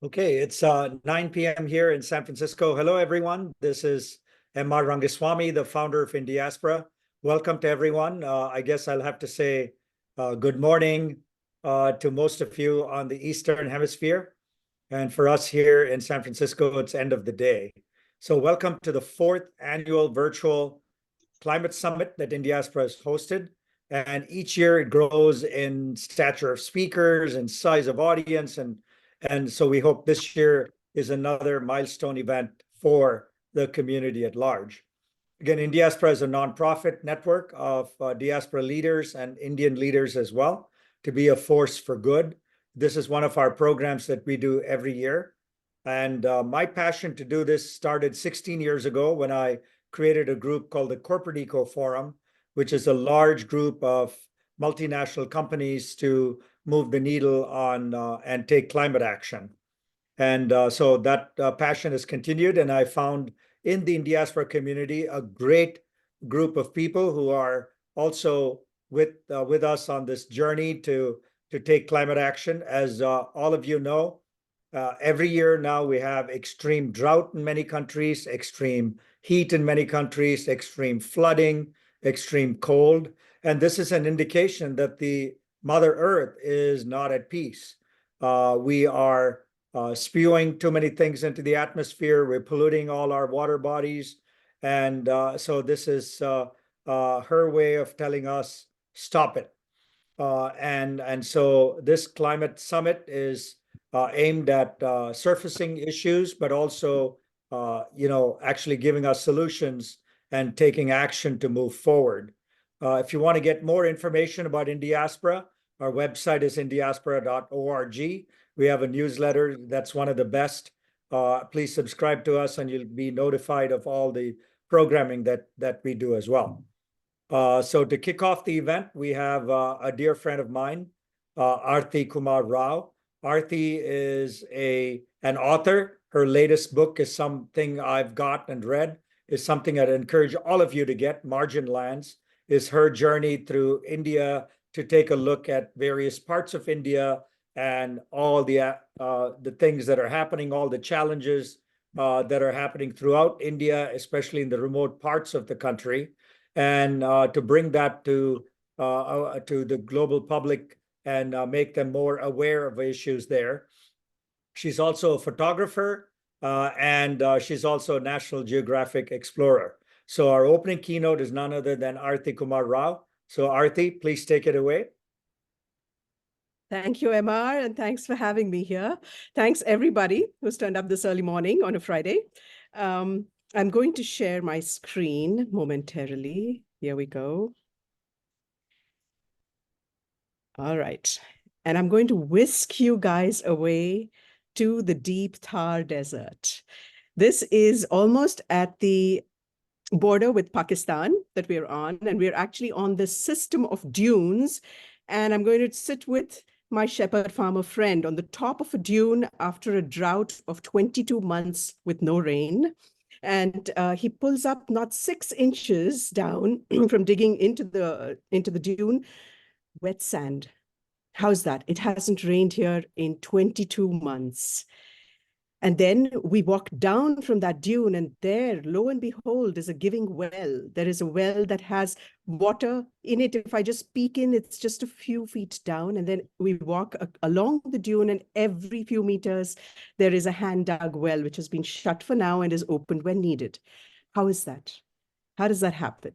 Okay, it's 9 p.m. here in San Francisco. Hello, everyone. This is M.R. Rangaswami, the founder of Indiaspora. Welcome to everyone. I guess I'll have to say good morning to most of you on the Eastern Hemisphere. And for us here in San Francisco, it's end of the day. So welcome to the fourth annual virtual climate summit that Indiaspora has hosted. And each year it grows in stature of speakers and size of audience. And so we hope this year is another milestone event for the community at large. Again, Indiaspora is a nonprofit network of diaspora leaders and Indian leaders as well to be a force for good. This is one of our programs that we do every year. And my passion to do this started 16 years ago when I created a group called the Corporate Eco Forum, which is a large group of multinational companies to move the needle on and take climate action. And so that passion has continued, and I found in the Indiaspora community a great group of people who are also with us on this journey to take climate action. As all of you know, every year now we have extreme drought in many countries, extreme heat in many countries, extreme flooding, extreme cold. And this is an indication that the Mother Earth is not at peace. We are spewing too many things into the atmosphere. We're polluting all our water bodies. And so this is her way of telling us, stop it. And so this climate summit is aimed at surfacing issues, but also, actually giving us solutions and taking action to move forward. If you want to get more information about Indiaspora, our website is indiaspora.org. We have a newsletter that's one of the best. Please subscribe to us and you'll be notified of all the programming that we do as well. So to kick off the event, we have a dear friend of mine, Arati Kumar-Rao. Arati is an author. Her latest book is something I've got and read, is something I'd encourage all of you to get. Margin Lands is her journey through India to take a look at various parts of India and all the things that are happening, all the challenges that are happening throughout India, especially in the remote parts of the country, and to bring that to the global public and make them more aware of issues there. She's also a photographer, and she's also a National Geographic explorer. So our opening keynote is none other than Arati Kumar-Rao. So Arati, please take it away. Thank you, MR, and thanks for having me here. Thanks, everybody who's turned up this early morning on a Friday. I'm going to share my screen momentarily. Here we go. All right. And I'm going to whisk you guys away to the deep Thar Desert. This is almost at the border with Pakistan that we're on, and we're actually on this system of dunes. And I'm going to sit with my shepherd farmer friend on the top of a dune after a drought of 22 months with no rain. And he pulls up not 6 inches down from digging into the dune, wet sand. How's that? It hasn't rained here in 22 months. And then we walk down from that dune, and there, lo and behold, is a giving well. There is a well that has water in it. If I just peek in, it's just a few feet down. And then we walk along the dune, and every few meters, there is a hand-dug well, which has been shut for now and is opened when needed. How is that? How does that happen?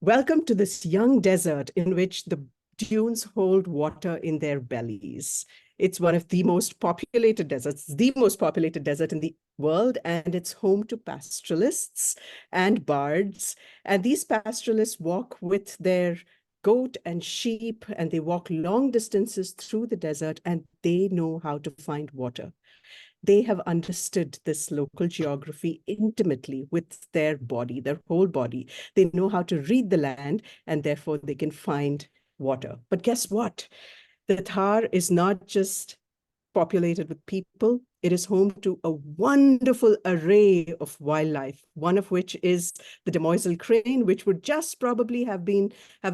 Welcome to this young desert in which the dunes hold water in their bellies. It's one of the most populated deserts, the most populated desert in the world, and it's home to pastoralists and bards. And these pastoralists walk with their goat and sheep, and they walk long distances through the desert, and they know how to find water. They have understood this local geography intimately with their body, their whole body. They know how to read the land, and therefore they can find water. But guess what? The Thar is not just populated with people. It is home to a wonderful array of wildlife, one of which is the demoiselle crane, which would just probably have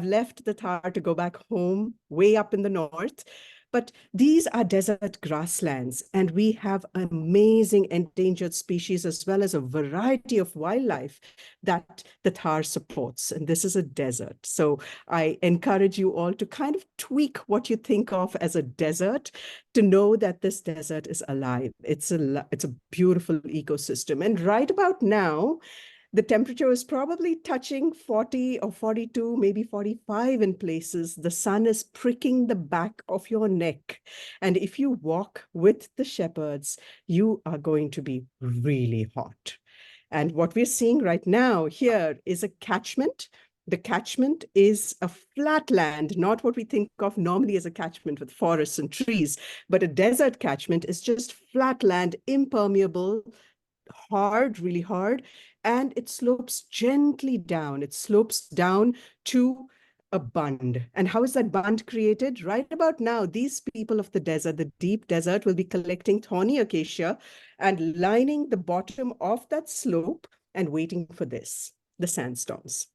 left the Thar to go back home way up in the north. But these are desert grasslands, and we have amazing endangered species as well as a variety of wildlife that the Thar supports. And this is a desert. So I encourage you all to kind of tweak what you think of as a desert to know that this desert is alive. It's a beautiful ecosystem. And right about now, the temperature is probably touching 40 or 42, maybe 45 in places. The sun is pricking the back of your neck. And if you walk with the shepherds, you are going to be really hot. And what we're seeing right now here is a catchment. The catchment is a flat land, not what we think of normally as a catchment with forests and trees, but a desert catchment is just flat land, impermeable, hard, really hard, and it slopes gently down. It slopes down to a bund. And how is that bund created? Right about now, these people of the desert, the deep desert, will be collecting thorny acacia and lining the bottom of that slope and waiting for this, the sandstorms.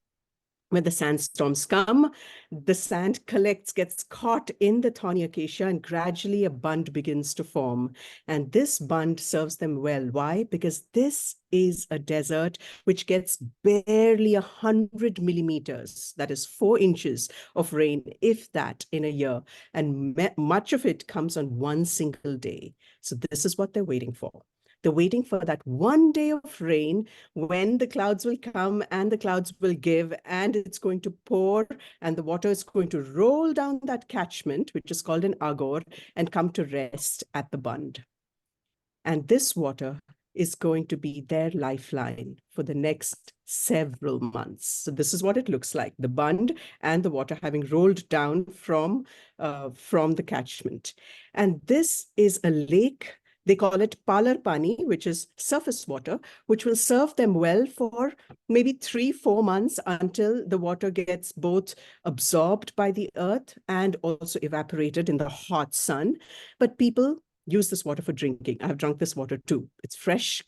When the sandstorms come, the sand collects, gets caught in the thorny acacia, and gradually a bund begins to form. And this bund serves them well. Why? Because this is a desert which gets barely 100 millimeters, that is 4 inches of rain, if that, in a year. And much of it comes on one single day. So this is what they're waiting for. They're waiting for that one day of rain when the clouds will come and the clouds will give and it's going to pour and the water is going to roll down that catchment, which is called an agor, and come to rest at the bund. And this water is going to be their lifeline for the next several months. So this is what it looks like, the bund and the water having rolled down from the catchment. And this is a lake. They call it Palar Pani, which is surface water, which will serve them well for maybe 3-4 months until the water gets both absorbed by the earth and also evaporated in the hot sun. But people use this water for drinking. I've drunk this water too. It's fresh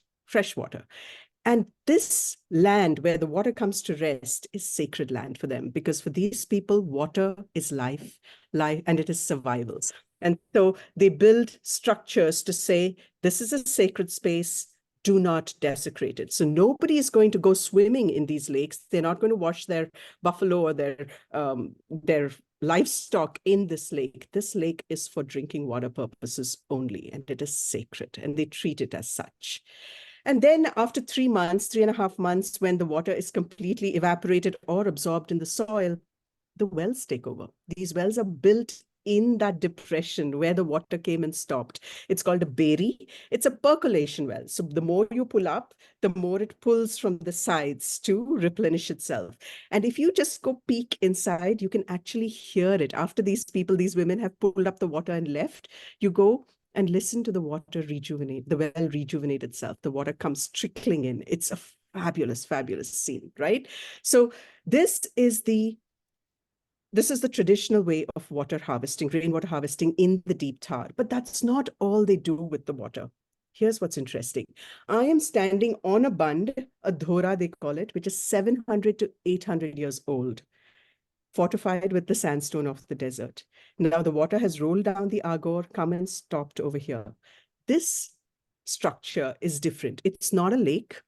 water. And this land where the water comes to rest is sacred land for them, because for these people, water is life, and it is survival. And so they build structures to say, this is a sacred space, do not desecrate it. So nobody is going to go swimming in these lakes. They're not going to wash their buffalo or their livestock in this lake. This lake is for drinking water purposes only, and it is sacred, and they treat it as such. And then after 3 months, 3.5 months, when the water is completely evaporated or absorbed in the soil, the wells take over. These wells are built in that depression where the water came and stopped. It's called a beri. It's a percolation well. So the more you pull up, the more it pulls from the sides to replenish itself. And if you just go peek inside, you can actually hear it. After these women have pulled up the water and left, you go and listen to the water rejuvenate, the well rejuvenate itself. The water comes trickling in. It's a fabulous, fabulous scene, right? So this is the traditional way of water harvesting, rainwater harvesting in the deep Thar. But that's not all they do with the water. Here's what's interesting. I am standing on a bund, a dhora they call it, which is 700 to 800 years old, fortified with the sandstone of the desert. Now the water has rolled down the Agor, come and stopped over here. This structure is different. It's not a lake.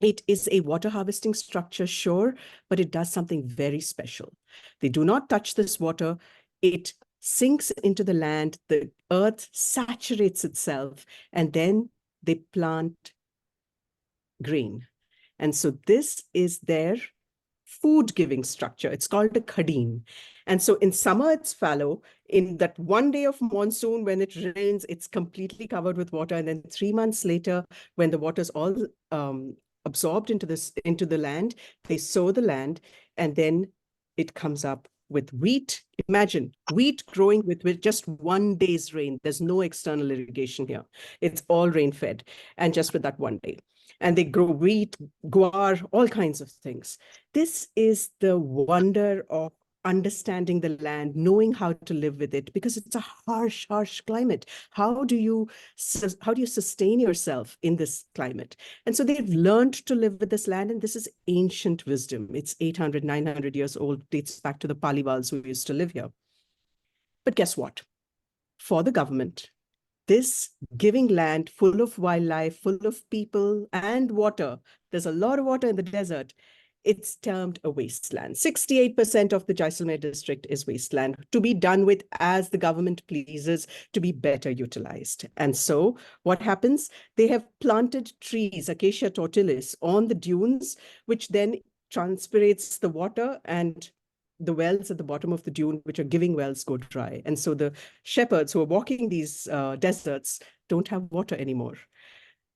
It is a water harvesting structure, sure, but it does something very special. They do not touch this water. It sinks into the land, the earth saturates itself, and then they plant grain. And so this is their food-giving structure. It's called a khadeen. And so in summer, it's fallow. In that one day of monsoon, when it rains, it's completely covered with water. And then 3 months later, when the water's all absorbed into the land, they sow the land, and then it comes up with wheat. Imagine wheat growing with just 1 day's rain. There's no external irrigation here. It's all rain fed, and just with that 1 day. And they grow wheat, guar, all kinds of things. This is the wonder of understanding the land, knowing how to live with it, because it's a harsh, harsh climate. How do you sustain yourself in this climate? And so they've learned to live with this land, and this is ancient wisdom. It's 800, 900 years old, dates back to the Palivals who used to live here. But guess what? for the government, this giving land full of wildlife, full of people and water, there's a lot of water in the desert, it's termed a wasteland. 68% of the Jaisalmer district is wasteland, to be done with as the government pleases, to be better utilized. And so what happens? They have planted trees, Acacia tortilis, on the dunes, which then transpirates the water, and the wells at the bottom of the dune, which are giving wells, go dry. And so the shepherds who are walking these deserts don't have water anymore.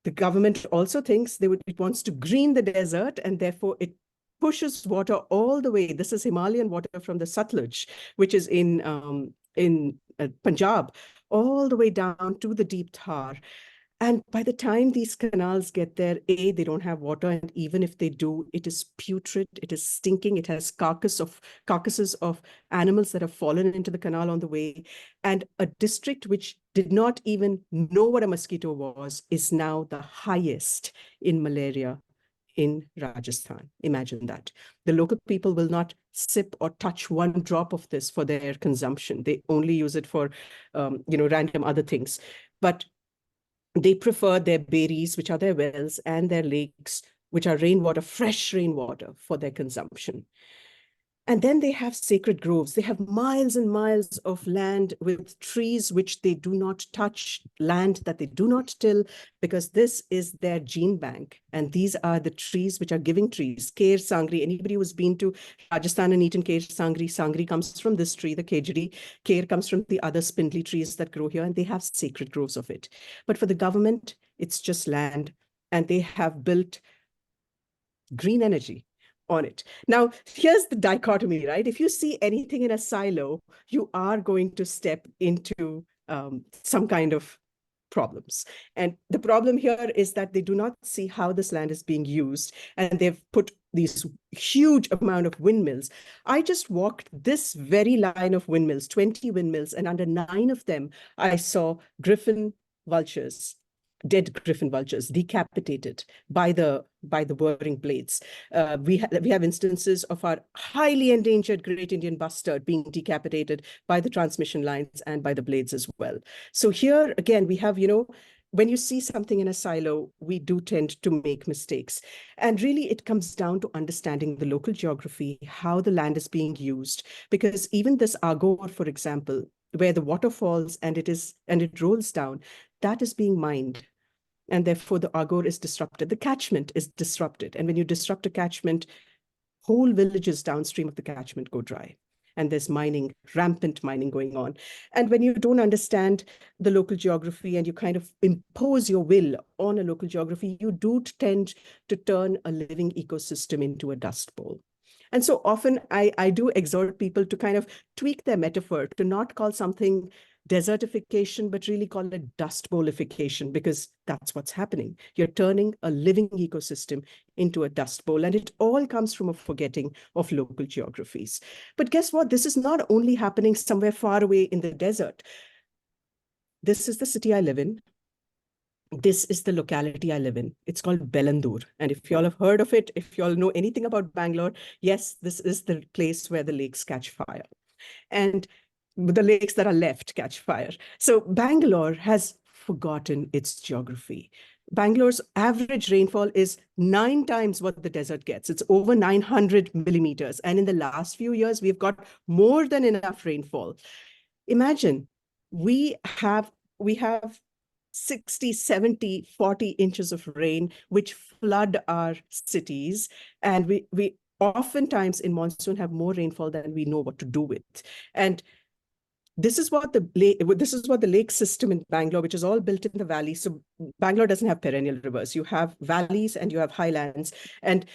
The government also thinks it wants to green the desert, and therefore it pushes water all the way. This is Himalayan water from the Satluj, which is in Punjab, all the way down to the deep Thar. And by the time these canals get there, A, they don't have water. And even if they do, it is putrid, it is stinking, it has carcasses of animals that have fallen into the canal on the way. And a district which did not even know what a mosquito was is now the highest in malaria in Rajasthan. Imagine that. The local people will not sip or touch one drop of this for their consumption. They only use it for, random other things. But they prefer their berries, which are their wells, and their lakes, which are rainwater, fresh rainwater, for their consumption. And then they have sacred groves. They have miles and miles of land with trees which they do not touch, land that they do not till, because this is their gene bank. And these are the trees which are giving trees. Kair Sangri, anybody who's been to Rajasthan and eaten Kair Sangri, Sangri comes from this tree, the Kejri. Kair comes from the other spindly trees that grow here, and they have sacred groves of it. But for the government, it's just land, and they have built green energy on it. Now, here's the dichotomy, right? If you see anything in a silo, you are going to step into some kind of problems. And the problem here is that they do not see how this land is being used, and they've put these huge amount of windmills. I just walked this very line of windmills, 20 windmills, and under 9 of them, I saw griffin vultures, dead griffin vultures, decapitated by the whirring blades. We have instances of our highly endangered great Indian bustard being decapitated by the transmission lines and by the blades as well. So here again, we have, when you see something in a silo, we do tend to make mistakes. And really, it comes down to understanding the local geography, how the land is being used, because even this Agor, for example, where the water falls and it rolls down, that is being mined. And therefore, the Agor is disrupted. The catchment is disrupted. And when you disrupt a catchment, whole villages downstream of the catchment go dry. And there's mining, rampant mining going on. And when you don't understand the local geography and you kind of impose your will on a local geography, you do tend to turn a living ecosystem into a dust bowl. And so often I do exhort people to kind of tweak their metaphor, to not call something desertification, but really call it dust bowlification, because that's what's happening. You're turning a living ecosystem into a dust bowl, and it all comes from a forgetting of local geographies. But guess what? This is not only happening somewhere far away in the desert. This is the city I live in. This is the locality I live in. It's called Bellandur. And if you all have heard of it, if you all know anything about Bangalore, yes, this is the place where the lakes catch fire. And the lakes that are left catch fire. So Bangalore has forgotten its geography. Bangalore's average rainfall is 9 times what the desert gets. It's over 900 millimeters. And in the last few years, we've got more than enough rainfall. Imagine we have 60, 70, 40 inches of rain, which flood our cities. And we oftentimes in monsoon have more rainfall than we know what to do with. And this is what the lake system in Bangalore, which is all built in the valley. So Bangalore doesn't have perennial rivers. You have valleys and you have highlands. And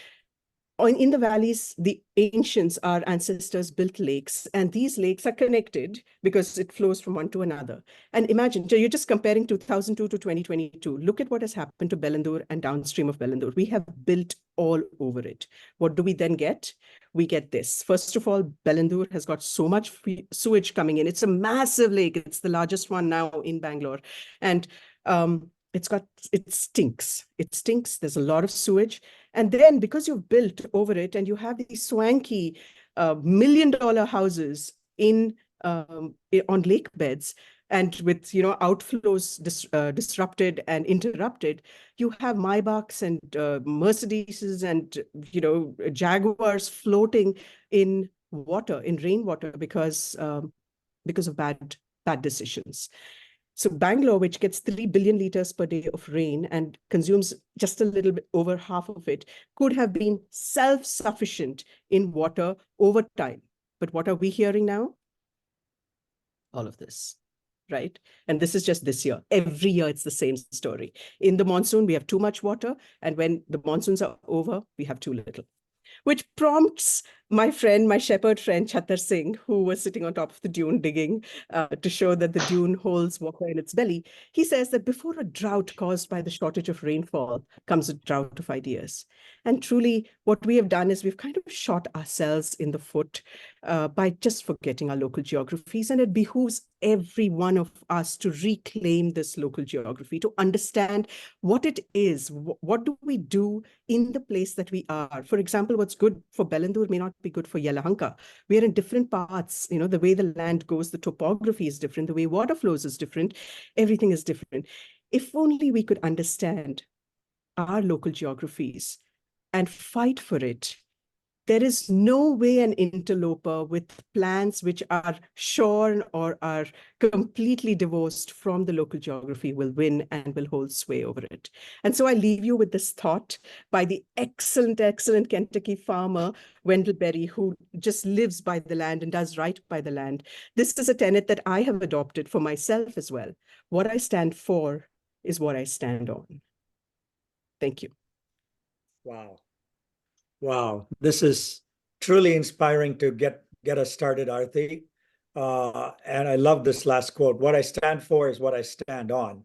in the valleys, the ancients, our ancestors, built lakes, and these lakes are connected because it flows from one to another. And imagine, you're just comparing 2002 to 2022. Look at what has happened to Bellandur and downstream of Bellandur. We have built all over it. What do we then get? We get this. First of all, Bellandur has got so much sewage coming in. It's a massive lake. It's the largest one now in Bangalore. And it stinks. It stinks. There's a lot of sewage. And then because you've built over it and you have these swanky $1 million houses on lake beds, and with outflows disrupted and interrupted, you have Maybachs and Mercedeses and Jaguars floating in water, in rainwater, because of bad decisions. So Bangalore, which gets 3 billion liters per day of rain and consumes just a little bit over half of it, could have been self-sufficient in water over time. But what are we hearing now? All of this, right? And this is just this year. Every year, it's the same story. In the monsoon, we have too much water. And when the monsoons are over, we have too little. Which prompts my friend, my shepherd friend, Chattar Singh, who was sitting on top of the dune digging to show that the dune holds water in its belly. He says that before a drought caused by the shortage of rainfall comes a drought of ideas. And truly, what we have done is we've kind of shot ourselves in the foot by just forgetting our local geographies. And it behooves every one of us to reclaim this local geography, to understand what it is. What do we do in the place that we are? For example, what's good for Bellandur may not be good for Yelahanka. We are in different parts. The way the land goes, the topography is different. The way water flows is different. Everything is different. If only we could understand our local geographies and fight for it. There is no way an interloper with plans which are shorn or are completely divorced from the local geography will win and will hold sway over it. And so I leave you with this thought by the excellent, excellent Kentucky farmer, Wendell Berry, who just lives by the land and does right by the land. This is a tenet that I have adopted for myself as well. What I stand for is what I stand on. Thank you. Wow. Wow, this is truly inspiring to get us started, Arati. And I love this last quote. What I stand for is what I stand on.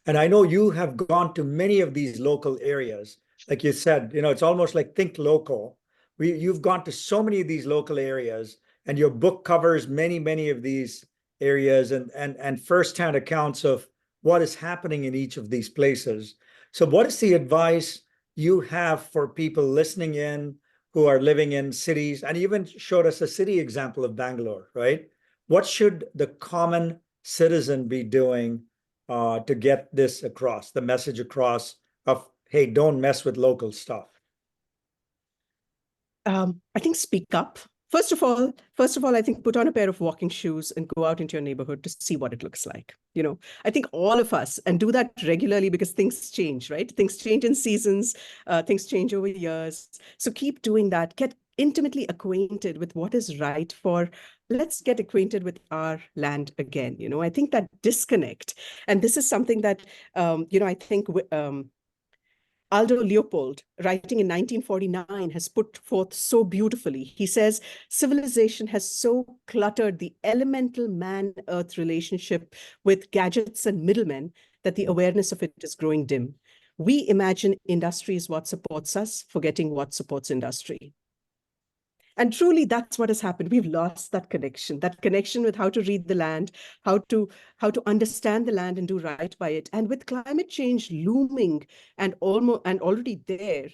And I know you have gone to many of these local areas. Like you said, it's almost like think local. You've gone to so many of these local areas, and your book covers many, many of these areas and firsthand accounts of what is happening in each of these places. So what is the advice you have for people listening in who are living in cities, and even showed us a city example of Bangalore, right? What should the common citizen be doing to get this across, the message across of, hey, don't mess with local stuff? I think speak up. First of all, I think put on a pair of walking shoes and go out into your neighborhood to see what it looks like. I think all of us, and do that regularly, because things change, right? Things change in seasons, things change over years. So keep doing that. Get intimately acquainted with what is right for, let's get acquainted with our land again. I think that disconnect, and this is something that, I think Aldo Leopold, writing in 1949, has put forth so beautifully. He says, civilization has so cluttered the elemental man-earth relationship with gadgets and middlemen that the awareness of it is growing dim. We imagine industry is what supports us, forgetting what supports industry. And truly, that's what has happened. We've lost that connection with how to read the land, how to understand the land and do right by it. And with climate change looming and already there,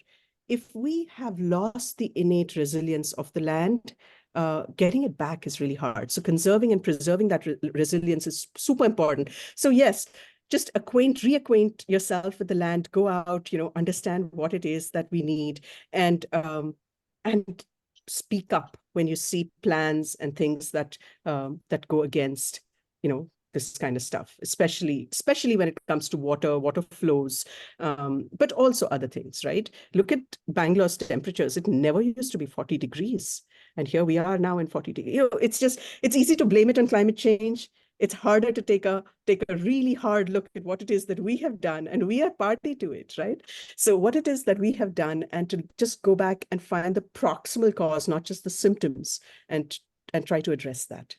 if we have lost the innate resilience of the land, getting it back is really hard. So conserving and preserving that resilience is super important. So yes, just reacquaint yourself with the land, go out, understand what it is that we need, and speak up when you see plans and things that go against, this kind of stuff, especially when it comes to water flows, but also other things, right? Look at Bangalore's temperatures. It never used to be 40 degrees. And here we are now in 40 degrees. It's easy to blame it on climate change. It's harder to take a really hard look at what it is that we have done, and we are party to it, right? So what it is that we have done, and to just go back and find the proximal cause, not just the symptoms, and try to address that.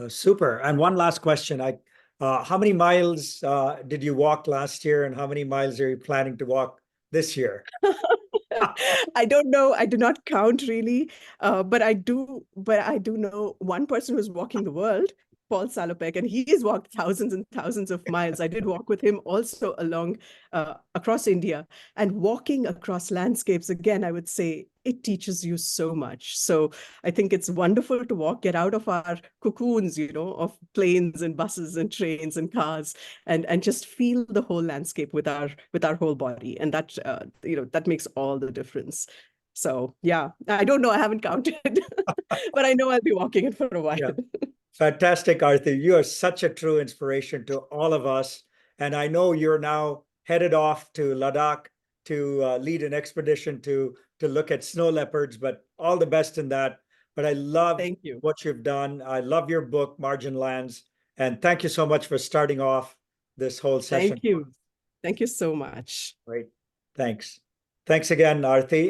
Super. And one last question. How many miles did you walk last year, and how many miles are you planning to walk this year? I don't know. I do not count really, but I do know one person who's walking the world, Paul Salopek, and he has walked thousands and thousands of miles. I did walk with him also across India, and walking across landscapes, again, I would say it teaches you so much. So I think it's wonderful to get out of our cocoons, of planes and buses and trains and cars, and just feel the whole landscape with our whole body. And that, that makes all the difference. So yeah, I don't know, I haven't counted, but I know I'll be walking it for a while. Yeah. Fantastic, Arati. You are such a true inspiration to all of us. And I know you're now headed off to Ladakh to lead an expedition to look at snow leopards, but all the best in that. But I love Thank you. what you've done. I love your book, Margin Lands. And thank you so much for starting off this whole session. Thank you. Thank you so much. Great. Thanks. Thanks again, Arati.